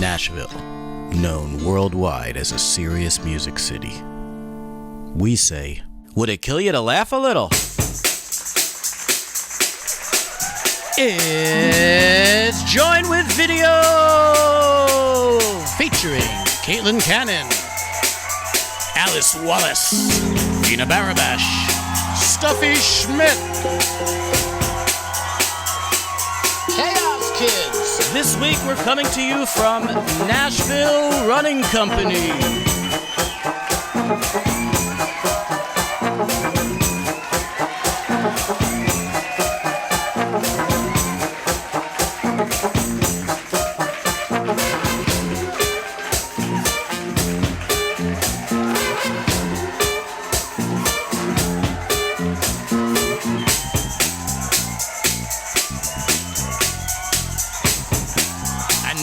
Nashville, known worldwide as a serious music city. We say, would it kill you to laugh a little? It's Join with Video! Featuring Caitlin Cannon, Alice Wallace, Gina Barabash, Stuffy Schmidt, Chaos Kids. This week we're coming to you from Nashville Running Company.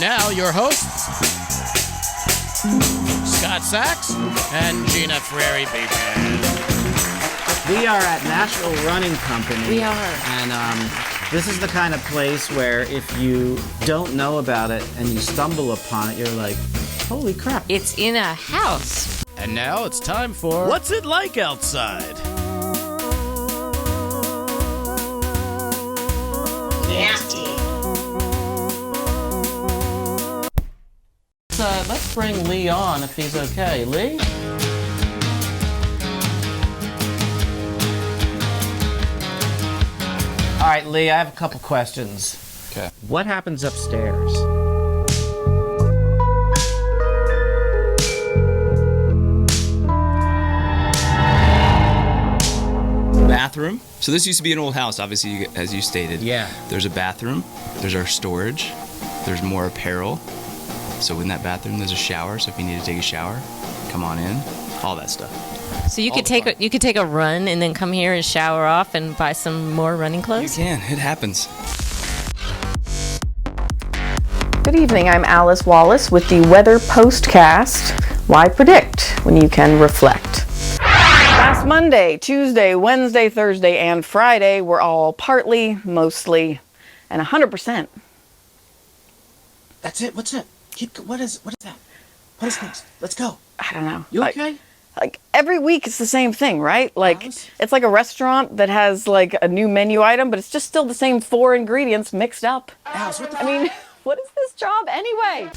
Now, your hosts, Scot Sax and Gina Frary Bacon. We are at Nashville Running Company. We are. And this is the kind of place where if you don't know about it and you stumble upon it, you're like, holy crap. It's in a house. And now it's time for What's It Like Outside? Nasty. Let's bring Lee on if he's okay. Lee? All right, Lee, I have a couple questions. Okay. What happens upstairs? Bathroom. So this used to be an old house, obviously, as you stated. Yeah. There's a bathroom. There's our storage. There's more apparel. So in that bathroom, there's a shower. So if you need to take a shower, come on in. All that stuff. So you could take a run and then come here and shower off and buy some more running clothes? You can. It happens. Good evening, I'm Alice Wallace with the Weather Postcast. Why predict when you can reflect? Last Monday, Tuesday, Wednesday, Thursday, and Friday were all partly, mostly, and 100%. That's it? What's it? What is that? What is next? Let's go. I don't know. You okay? Like every week it's the same thing, right? Like Alice? it's like a restaurant that has like a new menu item, but it's just still the same 4 ingredients mixed up. Alice, what the I mean, what is this job anyway?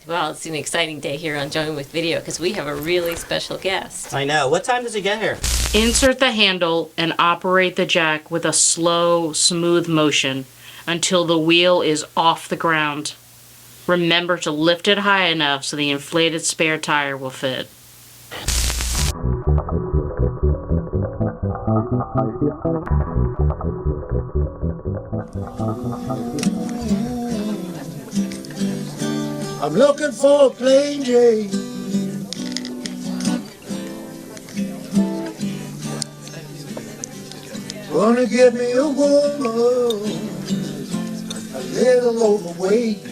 Well, it's an exciting day here on Join with Video because we have a really special guest. I know. What time does he get here? Insert the handle and operate the jack with a slow, smooth motion until the wheel is off the ground. Remember to lift it high enough so the inflated spare tire will fit. I'm looking for a plain Jane. Gonna get me a woman, a little overweight,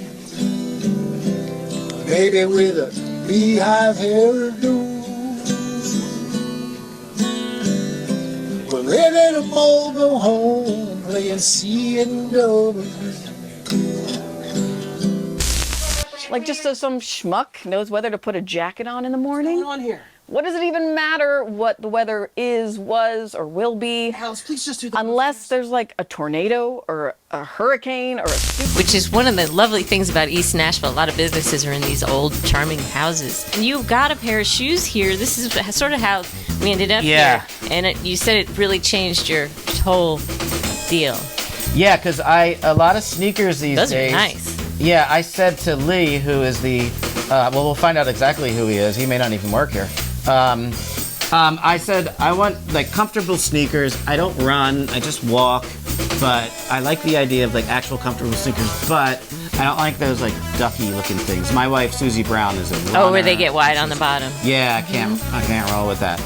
maybe with a beehive hairdo. We're ready to mobile home, playing C and W. Like just so some schmuck knows whether to put a jacket on in the morning? What's going on here? What does it even matter what the weather is, was, or will be? Alice, please just do the Unless there's like a tornado or a hurricane or a super... Which is one of the lovely things about East Nashville. A lot of businesses are in these old, charming houses. And you've got a pair of shoes here. This is sort of how we ended up here. And you said it really changed your whole deal. Yeah, because a lot of sneakers these days. Those are nice. Yeah, I said to Lee, who is the, well, we'll find out exactly who he is. He may not even work here. I said, I want like comfortable sneakers. I don't run, I just walk, but I like the idea of like actual comfortable sneakers, but I don't like those like ducky looking things. My wife, Susie Brown, is a runner. Oh, where they get wide on the bottom. Yeah, I can't roll with that.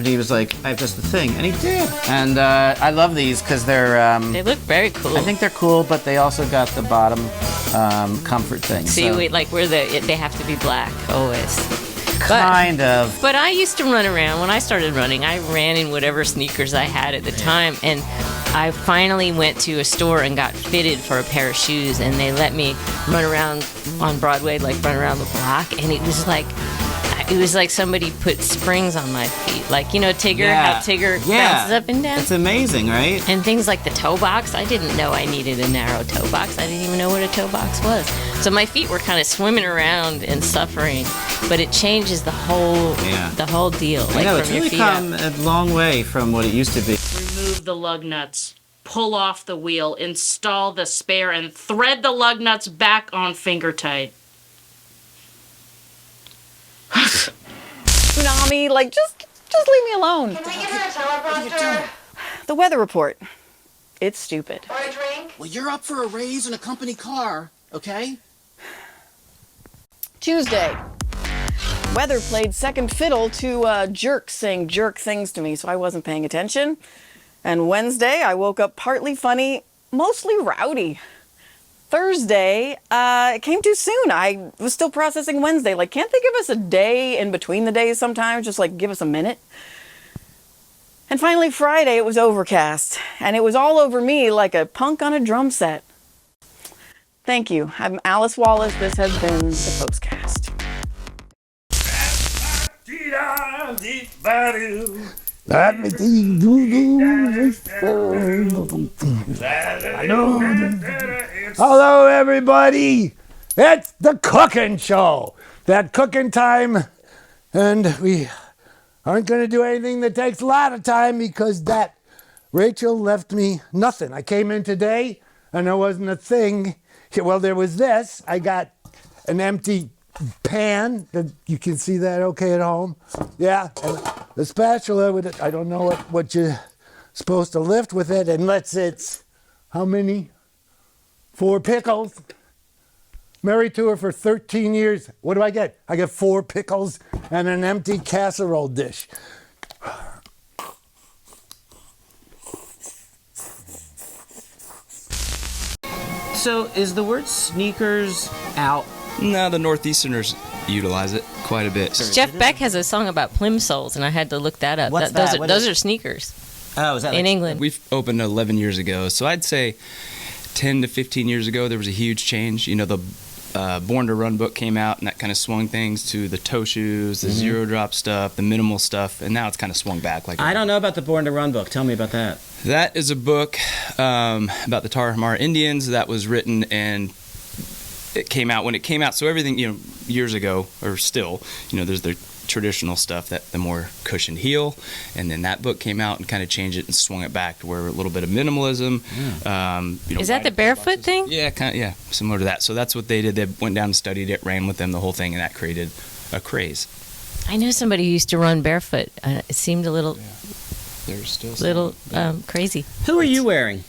He was like, I have just the thing, and he did. And I love these because they're... They look very cool. I think they're cool, but they also got the bottom comfort thing. So you wait, like where they have to be black always. Kind of. But I used to run around. When I started running, I ran in whatever sneakers I had at the time. And I finally went to a store and got fitted for a pair of shoes, and they let me run around on Broadway, like run around the block, and it was like somebody put springs on my feet. Like, you know, Tigger, how Tigger bounces up and down. It's amazing, right? And things like the toe box. I didn't know I needed a narrow toe box. I didn't even know what a toe box was. So my feet were kind of swimming around and suffering, but it changes the whole deal. I know, from it's your really feet come up. a long way from what it used to be. Remove the lug nuts. Pull off the wheel. Install the spare and thread the lug nuts back on finger tight. Tsunami, like, just leave me alone. What are you doing? The weather report. It's stupid. Well, you're up for a raise in a company car, okay? Tuesday. Weather played second fiddle to jerks saying jerk things to me, so I wasn't paying attention. And Wednesday, I woke up partly funny, mostly rowdy. Thursday, it came too soon. I was still processing Wednesday. Like, can't they give us a day in between the days sometimes? Just, like, give us a minute? And finally, Friday, it was overcast. And it was all over me like a punk on a drum set. Thank you. I'm Alice Wallace. This has been the Postcast. Hello, everybody. It's the cooking show. That cooking time, and we aren't going to do anything that takes a lot of time because that Rachel left me nothing. I came in today and there wasn't a thing. Well, there was this. I got an empty pan. You can see that okay at home. Yeah, and the spatula with it. I don't know what you're supposed to lift with it unless it's how many? 4 pickles. Married to her for 13 years. What do I get? I get 4 pickles and an empty casserole dish. So, is the word sneakers out? No, the Northeasterners utilize it quite a bit. Jeff Beck has a song about plimsolls, and I had to look that up. What's that? Those are sneakers Oh, is that in like, England. We've opened 11 years ago, so I'd say 10 to 15 years ago there was a huge change. You know, the Born to Run book came out, and that kind of swung things to the toe shoes, the zero drop stuff, the minimal stuff, and now it's kind of swung back. Like I don't know about the Born to Run book. Tell me about that. That is a book about the Tarahumara Indians that was written, and it came out when it came out. So everything, you know, years ago, or still, you know, there's the traditional stuff, that the more cushioned heel, and then that book came out and kind of changed it and swung it back to where a little bit of minimalism. You know, Is that the barefoot thing? Yeah, kind of, yeah, similar to that. So that's what they did. They went down and studied it, ran with them the whole thing, and that created a craze. I know somebody who used to run barefoot. It seemed a little There's still crazy. Who are you wearing?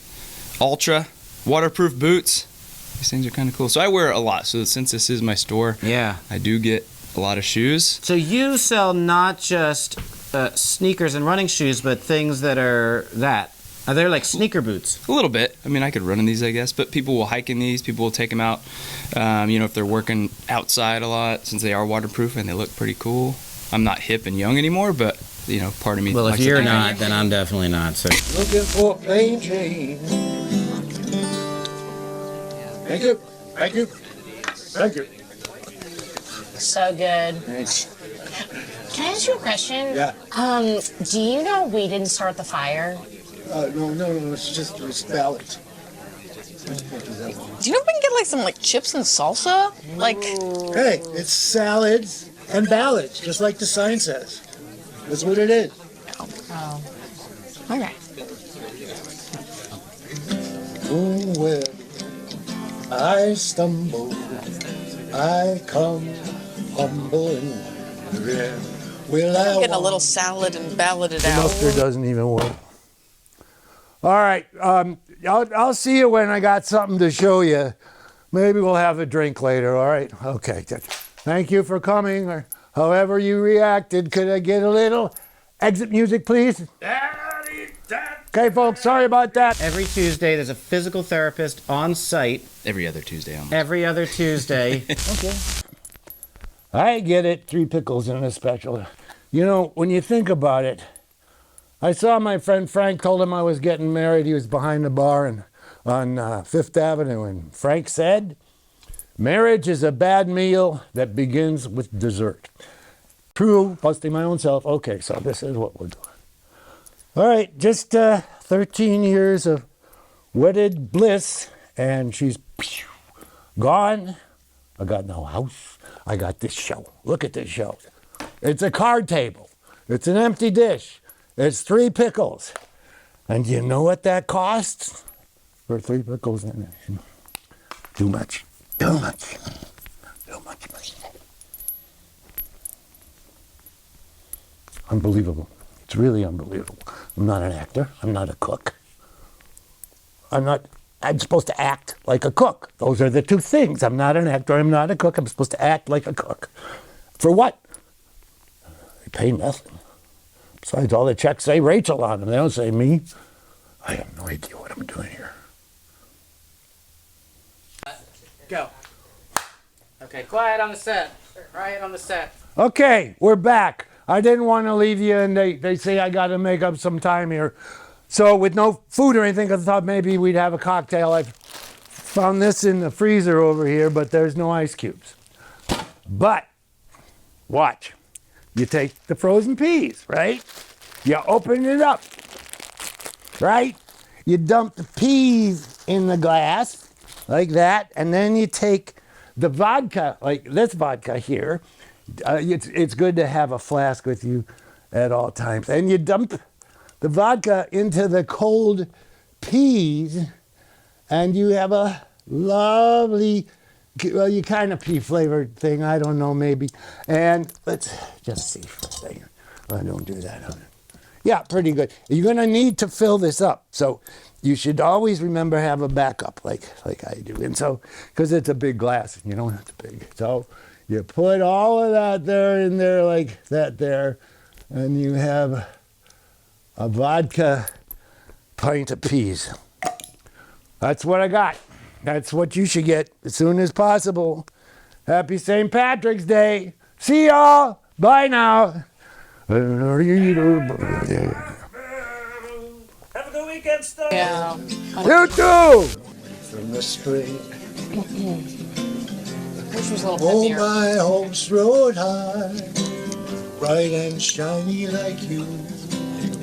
Autrey waterproof boots. These things are kind of cool. So I wear a lot. So since this is my store, Yeah. I do get a lot of shoes. So you sell not just sneakers and running shoes, but things that are that. Are they like sneaker boots? A little bit. I mean, I could run in these, I guess, but people will hike in these. People will take them out. You know, if they're working outside a lot, since they are waterproof and they look pretty cool. I'm not hip and young anymore, but you know, part of me. Well, if likes you're it. not, then I'm definitely not. So Looking for a plain Jane. Thank you. Thank you. Thank you. So good. Thanks. Can I ask you a question? Yeah. Do you know we didn't start the fire? No. It's valid. Do you know if we can get like some like chips and salsa? Like, Hey, it's salads and ballads, just like the sign says. That's what it is. Oh. Okay. Oh, well, I stumble, I come humble and rare. Will I getting a walk? little salad and ballad it The out. mustard doesn't even work. All right, I'll see you when I got something to show you. Maybe we'll have a drink later, all right? Okay, thank you for coming, or however you reacted. Could I get a little exit music, please? Okay, folks, sorry about that. every Tuesday there's a physical therapist on site. Every other Tuesday almost. Every other Tuesday. Okay. I get it, 3 pickles and a spatula. You know, when you think about it, I saw my friend Frank, told him I was getting married. He was behind the bar on Fifth Avenue, and Frank said, marriage is a bad meal that begins with dessert. True, busting my own self. Okay, so this is what we're doing. All right, just 13 years of wedded bliss, and she's gone. I got no house. I got this show. Look at this show. It's a card table. It's an empty dish. It's 3 pickles. And you know what that costs? For 3 pickles in it. Too much. Too much. Too much money. Unbelievable. It's really unbelievable. I'm not an actor. I'm not a cook. I'm supposed to act like a cook. Those are the 2 things. I'm not an actor. I'm not a cook. I'm supposed to act like a cook. For what? They pay nothing. Besides, all the checks say Rachel on them. They don't say me. I have no idea what I'm doing here. Go. Okay, quiet on the set. Quiet on the set. Okay, we're back. I didn't want to leave you, and they say I got to make up some time here. So with no food or anything, I thought maybe we'd have a cocktail. I found this in the freezer over here, but there's no ice cubes. But, watch. You take the frozen peas, right? You open it up, right? You dump the peas in the glass, like that, and then you take the vodka, like this vodka here. It's good to have a flask with you at all times. And you dump the vodka into the cold peas, and you have a lovely, well, you kind of pea flavored thing, I don't know, maybe. And let's just see for a second. I don't do that. Yeah, pretty good. You're gonna need to fill this up, so you should always remember have a backup, like I do. And so, because it's a big glass, and you don't have to big. So you put all of that there in there, like that there, and you have a vodka pint of peas. That's what I got. That's what you should get as soon as possible. Happy St. Patrick's Day. See y'all. Bye now. Have a good weekend, Star. Yeah. You too. From the spring, Which was a little oh heavier. my hopes rode high, bright and shiny like you.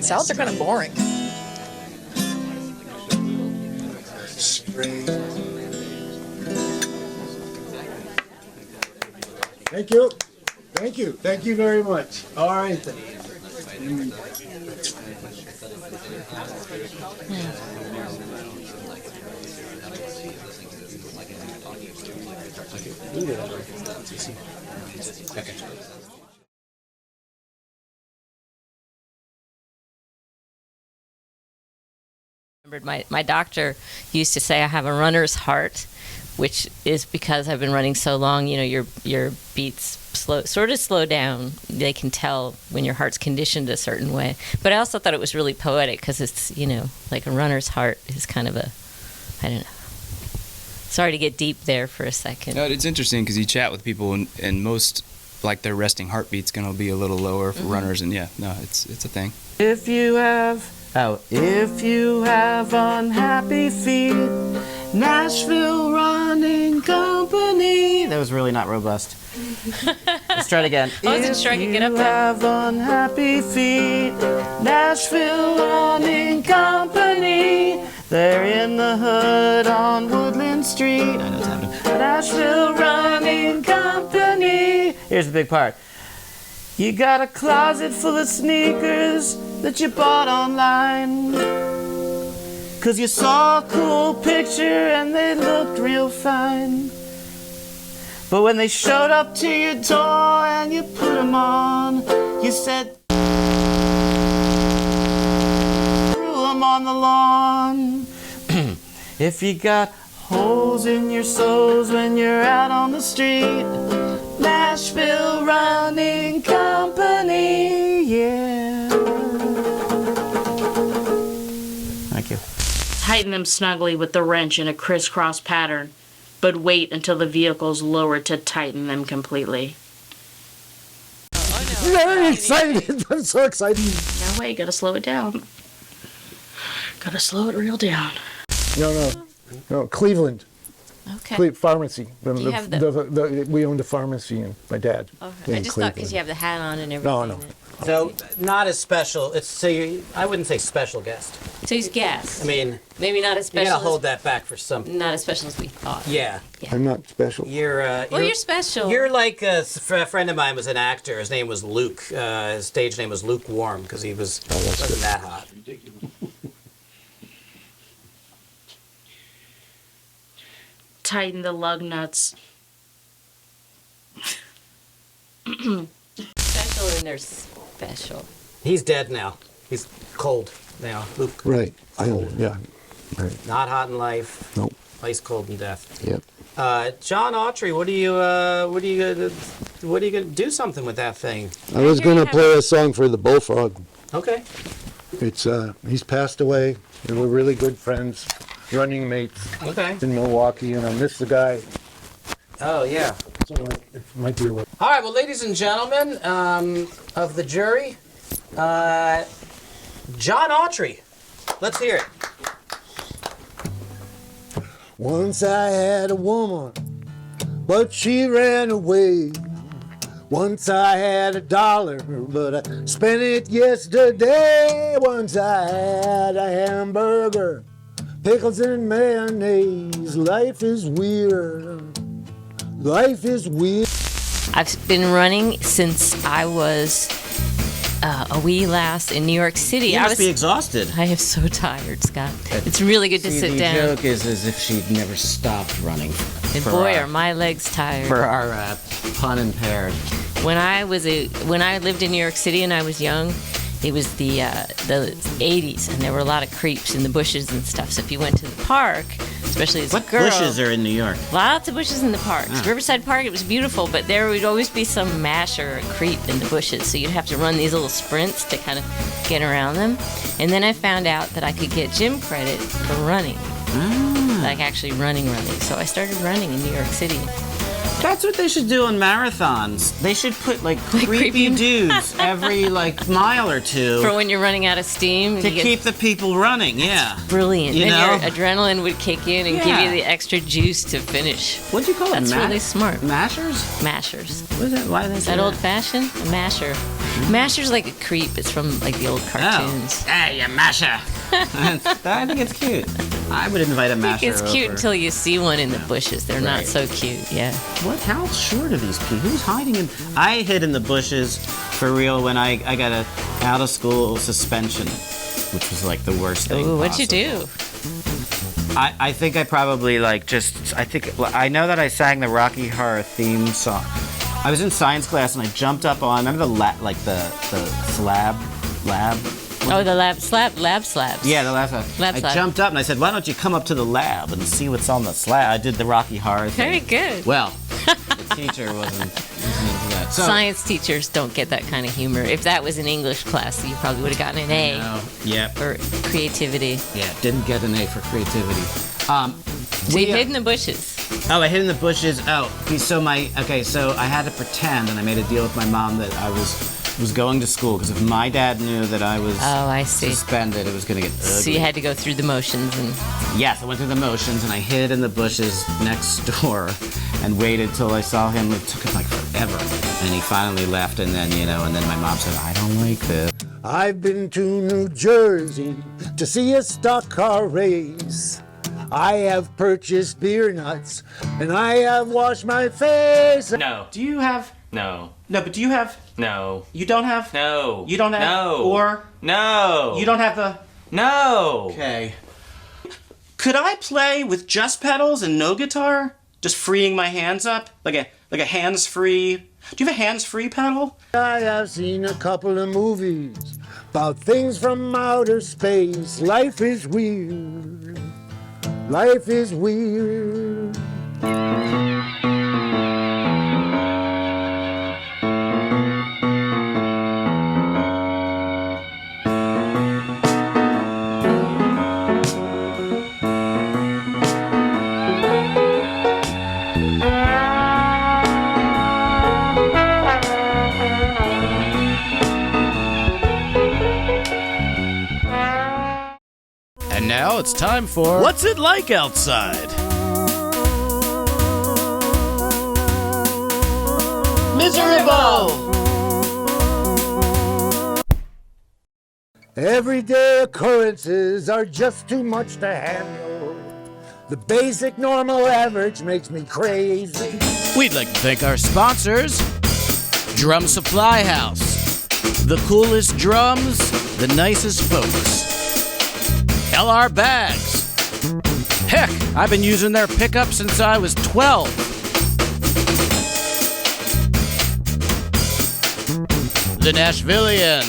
Salads are kind of boring. Spring. Thank you. Thank you. Thank you very much. All right then. My doctor used to say I have a runner's heart, which is because I've been running so long. You know, your beats slow down. They can tell when your heart's conditioned a certain way. But I also thought it was really poetic because it's, you know, like a runner's heart is kind of a, I don't know. Sorry to get deep there for a second. No, it's interesting because you chat with people and most, like, their resting heartbeat's going to be a little lower for runners, and yeah, no, it's a thing. If you have unhappy feet, Nashville Running Company. That was really not robust. Let's try it again. I wasn't sure I could get up If you there. have unhappy feet, Nashville Running Company. They're in the hood on Woodland Street. I know what's happening. Nashville Running Company. Here's the big part. You got a closet full of sneakers that you bought online. 'Cause you saw a cool picture and they looked real fine. But when they showed up to your door and you put them on, you said, threw them on the lawn. If you got holes in your soles when you're out on the street, Nashville Running Company, yeah. Thank you. Tighten them snugly with the wrench in a crisscross pattern, but wait until the vehicle's lowered to tighten them completely. very excited. I'm so excited. No way, gotta slow it down. Gotta slow it real down. No, Cleveland. Okay. Pharmacy. Do you have We owned a pharmacy, and my dad. Okay. I just thought because you have the hat on and everything. No. So not as special. I wouldn't say special guest. So he's guest. I mean, maybe not as you special. gotta hold that back for some. Not as special as we thought. Yeah. I'm not special. You're special. You're like a friend of mine was an actor. His name was Luke. His stage name was Lukewarm because he wasn't that hot. Tighten the lug nuts. Special and they're special. He's dead now. He's cold now. Luke. Right. Yeah. Right. Not hot in life. Nope. Ice cold in death. Yep. John Autrey, what are you gonna do something with that thing? I was gonna play a song for the Bullfrog. Okay. It's he's passed away. We were really good friends, running mates Okay. in Milwaukee, and I miss the guy. Oh yeah. So it might be a little. All right. Well, ladies and gentlemen of the jury, John Autrey. Let's hear it. Once I had a woman, but she ran away. Once I had $1, but I spent it yesterday. Once I had a hamburger, pickles and mayonnaise. Life is weird. Life is weird. I've been running since I was a wee lass in New York City. You I must was be exhausted. I am so tired, Scott. It's really good to sit the down. The joke is as if she'd never stopped running. And boy, are my legs tired. For our pun impaired. When I lived in New York City and I was young, it was the 80s, and there were a lot of creeps in the bushes and stuff. So if you went to the park, especially as a girl, What bushes are in New York? lots of bushes in the parks. Riverside Park, it was beautiful, but there would always be some mash or a creep in the bushes. So you'd have to run these little sprints to kind of get around them. And then I found out that I could get gym credit for running, like actually running. So I started running in New York City. That's what they should do on marathons. They should put like creepy dudes every like mile or two For when you're running out of steam. to keep the people running. Yeah. Brilliant. You Then know? your adrenaline would kick in and give Yeah. you the extra juice to finish. What do you call it? That's really smart. Mashers? Mashers. What is that? Why do they Is say that old fashioned? A masher. Masher's like a creep. It's from like the old cartoons. Oh. Hey, you masher. I think it's cute. I would invite a masher It's cute over. until you see one in the bushes. They're not Right. so cute. Yeah. What? How short are these people? Who's hiding in? I hid in the bushes for real when I got a out of school suspension, which was like the worst thing. Ooh, what'd you possible. do? I think I probably I know that I sang the Rocky Horror theme song. I was in science class and I jumped up on. Remember the slab lab. Oh, the lab slabs. Yeah, the lab slab. Lab I slab. jumped up and I said, "Why don't you come up to the lab and see what's on the slab?" I did the Rocky Horror thing. Very good. Well, the teacher wasn't into that. So, Science teachers don't get that kind of humor. If that was an English class, you probably would have gotten an A. no, yep. For creativity. Yeah, didn't get an A for creativity. So you hid in the bushes. Oh, I hid in the bushes. Oh, so I had to pretend, and I made a deal with my mom that I was going to school because if my dad knew that I was I see. suspended, it was going to get ugly. So you had to go through the motions and Yes, I went through the motions, and I hid in the bushes next door and waited till I saw him. It took him like forever, and he finally left, and then my mom said, "I don't like this." I've been to New Jersey to see a stock car race. I have purchased beer nuts, and I have washed my face. No. Do you have? No. No, but do you have? No. You don't have? No. You don't have? No. Or? No. You don't have the? No. Okay. Could I play with just pedals and no guitar? Just freeing my hands up? Like a hands-free... Do you have a hands-free pedal? I have seen a couple of movies about things from outer space. Life is weird. Life is weird. now it's time for What's It Like Outside? Miserable! Everyday occurrences are just too much to handle. The basic normal average makes me crazy. We'd like to thank our sponsors, Drum Supply House, the coolest drums, the nicest folks. LR Bags. Heck, I've been using their pickup since I was 12. The Nashvillian.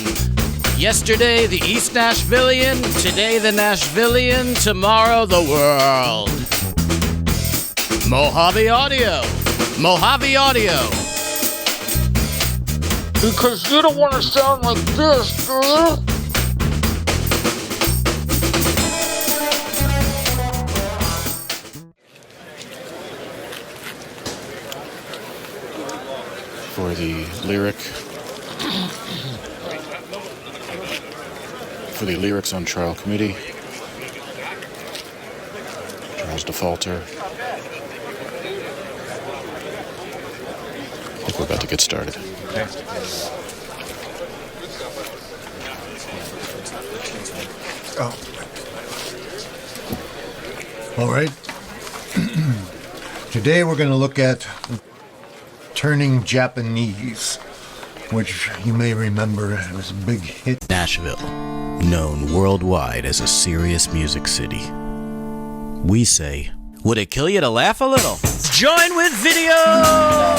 Yesterday, the East Nashvillian. Today, the Nashvillian. Tomorrow, the world. Mojave Audio. Mojave Audio. Because you don't want to sound like this, do you? For the lyrics on trial committee, Charles Defaulter. I think we're about to get started. Okay. Oh. All right. Today we're going to look at Turning Japanese, which you may remember was a big hit. Nashville, known worldwide as a serious music city. We say, would it kill you to laugh a little? Join with Video!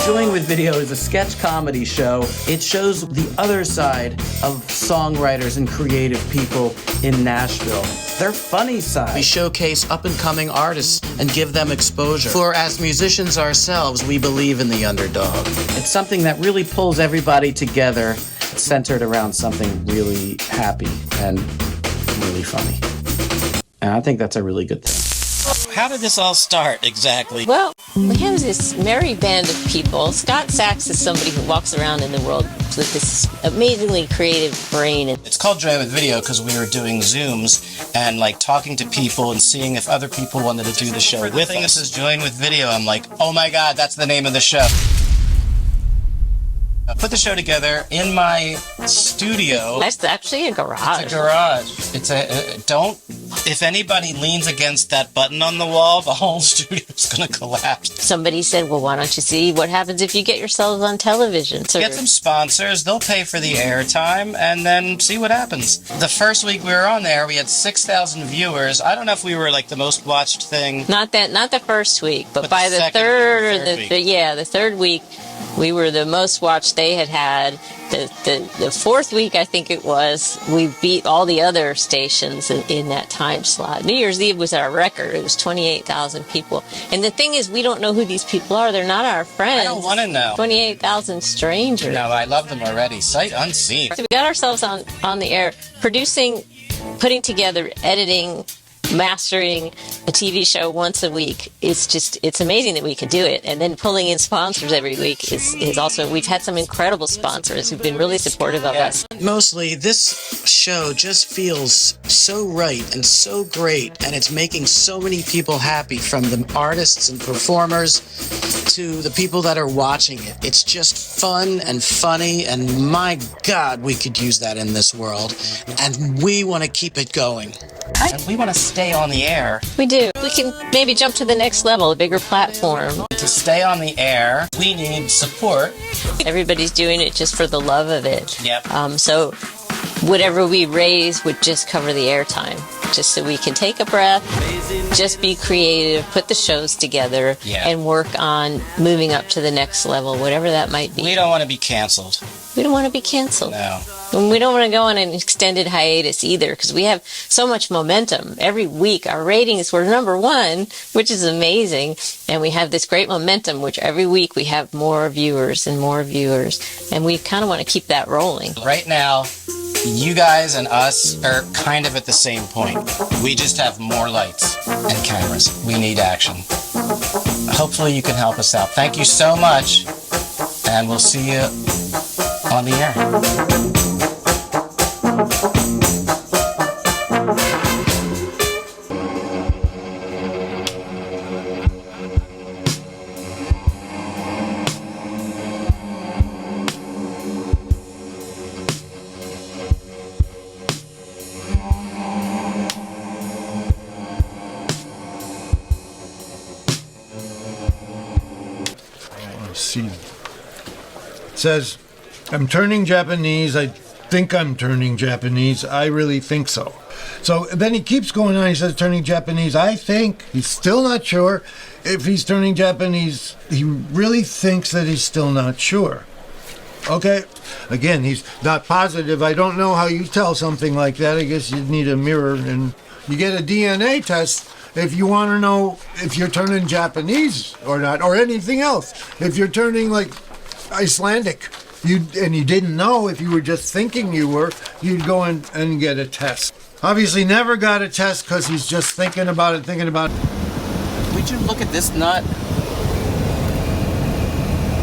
Join with Video is a sketch comedy show. It shows the other side of songwriters and creative people in Nashville. Their funny side. We showcase up-and-coming artists and give them exposure. For as musicians ourselves, we believe in the underdog. It's something that really pulls everybody together, centered around something really happy and really funny. And I think that's a really good thing. How did this all start exactly? Well, we have this merry band of people. Scot Sax is somebody who walks around in the world with this amazingly creative brain. It's called Join with Video because we were doing Zooms and like talking to people and seeing if other people wanted to do the show with us. This is Join with Video. I'm like, oh my God, that's the name of the show. I put the show together in my studio. That's actually a garage. It's a garage. It's if anybody leans against that button on the wall, the whole studio is going to collapse. Somebody said, well, why don't you see what happens if you get yourselves on television? So get some sponsors, they'll pay for the airtime, and then see what happens. The first week we were on there, we had 6,000 viewers. I don't know if we were like the most watched thing. Not the first week, but by the third week, we were the most watched they had. The fourth week, I think it was, we beat all the other stations in that time slot. New Year's Eve was our record. It was 28,000 people. And the thing is, we don't know who these people are. They're not our friends. I don't want to know. 28,000 strangers. No, I love them already. Sight unseen. So we got ourselves on the air, producing, putting together, editing, mastering a TV show once a week. It's amazing that we can do it. And then pulling in sponsors every week is also, we've had some incredible sponsors who've been really supportive of us. Mostly, this show just feels so right and so great, and it's making so many people happy, from the artists and performers to the people that are watching it. It's just fun and funny, and my God, we could use that in this world. And we want to keep it going. And we want to stay on the air. We do. We can maybe jump to the next level, a bigger platform. To stay on the air, we need support. Everybody's doing it just for the love of it. Yep. So whatever we raise would just cover the airtime, just so we can take a breath, just be creative, put the shows together, and work on moving up to the next level, whatever that might be. We don't want to be canceled. We don't want to be canceled. No. And we don't want to go on an extended hiatus either, because we have so much momentum. Every week, our ratings were #1, which is amazing. And we have this great momentum, which every week we have more viewers and more viewers. And we kind of want to keep that rolling. Right now, you guys and us are kind of at the same point. We just have more lights and cameras. We need action. Hopefully you can help us out. Thank you so much, and we'll see you on the air. says, I'm turning Japanese. I think I'm turning Japanese. I really think so. So then he keeps going on. He says, turning Japanese. I think he's still not sure if he's turning Japanese. He really thinks that he's still not sure. Okay. Again, he's not positive. I don't know how you tell something like that. I guess you'd need a mirror, and you get a DNA test if you want to know if you're turning Japanese or not, or anything else. If you're turning like Icelandic, you didn't know, if you were just thinking you were, you'd go in and get a test. Obviously never got a test because he's just thinking about it. Would you look at this nut?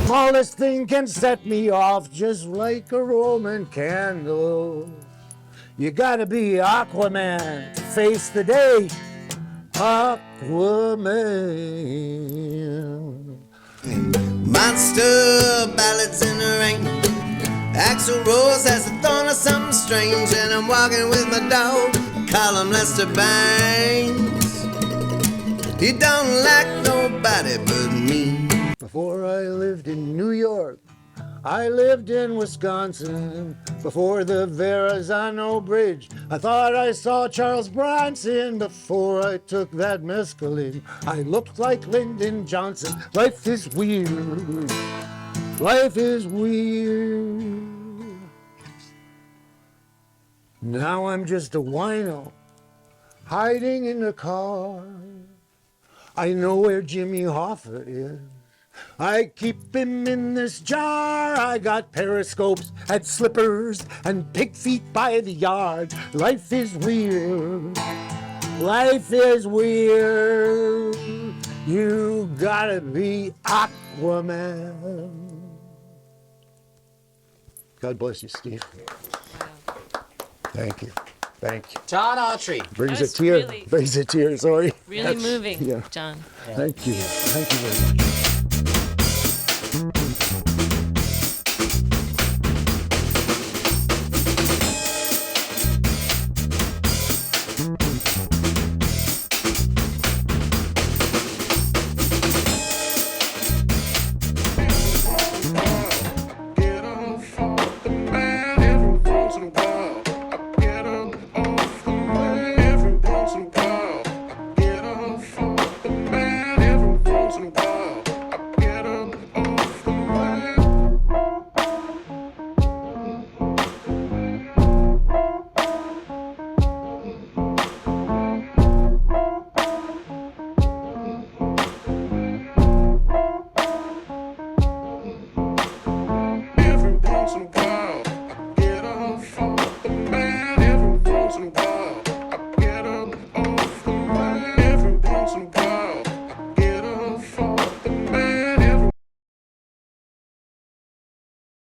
Smallest thing can set me off just like a Roman candle. You gotta be Aquaman to face the day. Aquaman. Monster ballads in the rain. Axl Rose has a thorn or something strange, and I'm walking with my dog, call him Lester Bangs. He don't like nobody but me. Before I lived in New York, I lived in Wisconsin. Before the Verrazano Bridge, I thought I saw Charles Bronson. Before I took that mescaline, I looked like Lyndon Johnson. Life is weird. Life is weird. Now I'm just a wino, hiding in the car. I know where Jimmy Hoffa is. I keep him in this jar. I got periscopes and slippers and pig feet by the yard. Life is weird. Life is weird. You gotta be Aquaman. God bless you, Steve. Thank you. Thank you. John Autrey. Brings a tear. Brings a tear, sorry. Really moving, yeah. John. Thank you. Thank you very much.